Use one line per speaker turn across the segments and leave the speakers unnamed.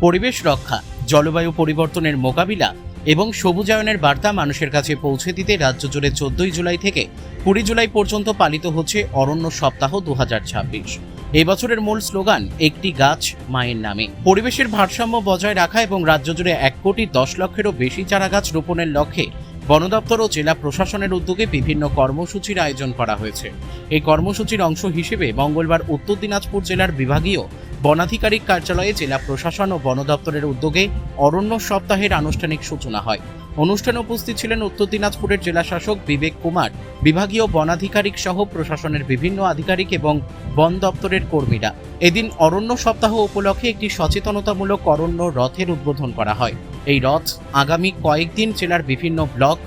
পরিবেশ রক্ষা, জলবায়ু পরিবর্তনের মোকাবিলা এবং সবুজায়নের বার্তা মানুষের কাছে পৌঁছে দিতে রাজ্য জুড়ে 14 জুলাই থেকে 20 জুলাই পর্যন্ত পালিত হচ্ছে অরণ্য সপ্তাহ 2026। এই বছরের মূল স্লোগান একটি গাছ মায়ের নামে। পরিবেশের ভারসাম্য বজায় রাখা এবং রাজ্য জুড়ে 1,10,00,000-এরও বেশি চারা গাছ রোপণের লক্ষ্যে বন দপ্তর ও জেলা প্রশাসনের উদ্যোগে বিভিন্ন কর্মসূচির আয়োজন করা হয়েছে। এই কর্মসূচির অংশ হিসেবে মঙ্গলবার উত্তর দিনাজপুর জেলার বিভাগীয় বনাধিকারিক কার্যালয়ে জেলা প্রশাসন ও বন দপ্তরের উদ্যোগে অরণ্য সপ্তাহের আনুষ্ঠানিক সূচনা হয়। অনুষ্ঠানে উপস্থিত ছিলেন উত্তর দিনাজপুরের জেলা শাসক বিবেক কুমার, বিভাগীয় বনাধিকারিক সহ প্রশাসনের বিভিন্ন আধিকারিক এবং বন দপ্তরের কর্মীরা। এদিন অরণ্য সপ্তাহ উপলক্ষে একটি সচেতনতামূলক অরণ্য রথের উদ্বোধন করা হয়। এই রথ আগামী কয়েকদিন জেলার বিভিন্ন ব্লক,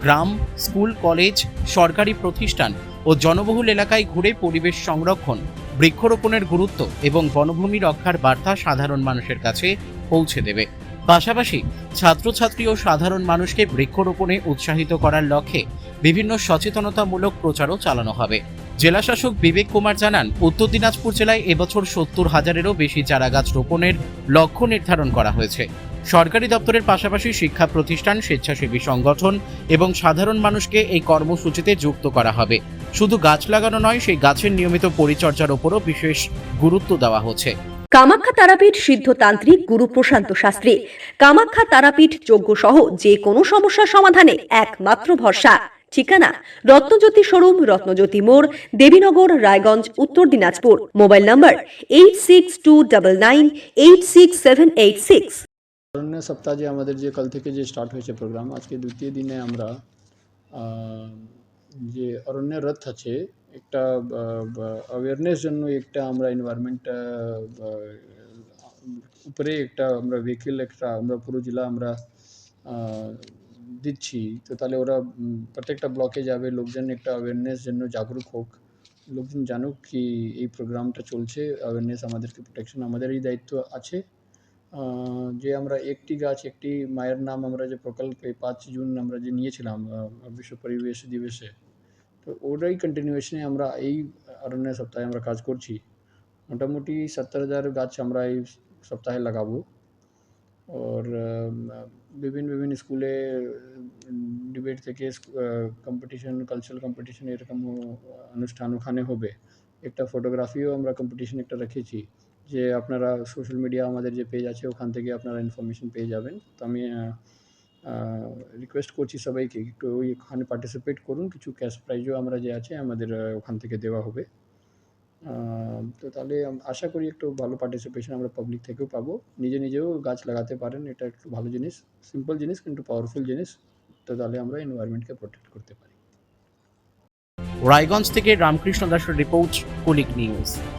গ্রাম, স্কুল, কলেজ, সরকারি প্রতিষ্ঠান ও জনবহুল এলাকায় ঘুরে পরিবেশ সংরক্ষণ, বৃক্ষরোপণের গুরুত্ব এবং বনভূমি রক্ষার বার্তা সাধারণ মানুষের কাছে পৌঁছে দেবে। পাশাপাশি ছাত্রছাত্রী ও সাধারণ মানুষকে বৃক্ষরোপণে উৎসাহিত করার লক্ষ্যে বিভিন্ন সচেতনতামূলক প্রচারও চালানো হবে। জেলা শাসক বিবেক কুমার জানান, উত্তর দিনাজপুর জেলায় এবছর 70,000-এরও বেশি চারাগাছ রোপণের লক্ষ্য নির্ধারণ করা হয়েছে। সরকারি দপ্তরের পাশাপাশি শিক্ষা প্রতিষ্ঠান, স্বেচ্ছাসেবী সংগঠন এবং সাধারণ মানুষকে এই কর্মসূচিতে যুক্ত করা হবে। শুধু গাছ লাগানো নয়, সেই গাছের নিয়মিত পরিচর্যার উপরও বিশেষ গুরুত্ব দেওয়া হচ্ছে।
কামাখ্যা তারাপীঠ সিদ্ধতান্ত্রিক গুরু প্রশান্ত শাস্ত্রী। কামাখ্যা তারাপীঠ যজ্ঞ সহ যে কোনো সমস্যার সমাধানে একমাত্র ভরসা। ঠিকানা রত্নজ্যোতি শোরুম, রত্নজ্যোতি মোড়, দেবীনগর, রায়গঞ্জ, উত্তর দিনাজপুর। মোবাইল নম্বর 8629986786।
অরণ্য সপ্তাহ যে আমাদের যে কাল থেকে যে স্টার্ট হয়েছে প্রোগ্রাম, আজকে দ্বিতীয় দিনে আমরা যে অরণ্য রথ আছে, একটা অ্যাওয়ারনেস জন্য একটা আমরা এনভায়রনমেন্ট উপরে একটা আমরা ভেহিকেল একটা আমরা পুরো জেলা আমরা দিচ্ছি। তো তাহলে ওরা প্রত্যেকটা ব্লকে যাবে, লোকজন একটা অ্যাওয়ারনেস জন্য জাগরুক হোক, লোকজন জানুক কি এই প্রোগ্রামটা চলছে। অ্যাওয়ারনেস আমাদেরকে প্রোটেকশন আমাদেরই দায়িত্ব আছে। যে আমরা একটি গাছ একটি মায়ের নাম আমরা যে প্রকল্পে 5 জুন আমরা যে নিয়েছিলাম বিশ্ব পরিবেশ দিবসে, তো ওটাই কন্টিনিউয়েশনে আমরা এই অরণ্য সপ্তাহে আমরা কাজ করছি। মোটামুটি 70,000 গাছ আমরা এই সপ্তাহে লাগাবো। और বিভিন্ন স্কুলে ডিবেট থেকে কম্পিটিশন, কালচারাল কম্পিটিশন এরকম অনুষ্ঠান ওখানে হবে। একটা ফটোগ্রাফিও আমরা কম্পিটিশন একটা রেখেছি, যে আপনারা সোশ্যাল মিডিয়া আমাদের যে পেজ আছে ওখান থেকে আপনারা ইনফরমেশন পেয়ে যাবেন। তো আমি রিকোয়েস্ট করছি সবাইকে একটু ওইখানে পার্টিসিপেট করুন। কিছু ক্যাশ প্রাইজও আমরা যে আছে আমাদের ওখান থেকে দেওয়া হবে। তো তাহলে আশা করি একটু ভালো পার্টিসিপেশন আমরা পাবলিক থেকেও পাবো। নিজেও গাছ লাগাতে পারেন, এটা একটু ভালো জিনিস, সিম্পল জিনিস কিন্তু পাওয়ারফুল জিনিস। তো তাহলে আমরা এনভায়রনমেন্টকে প্রোটেক্ট করতে পারি।
রায়গঞ্জ থেকে রামকৃষ্ণ দাসের রিপোর্ট, কুলিক নিউজ।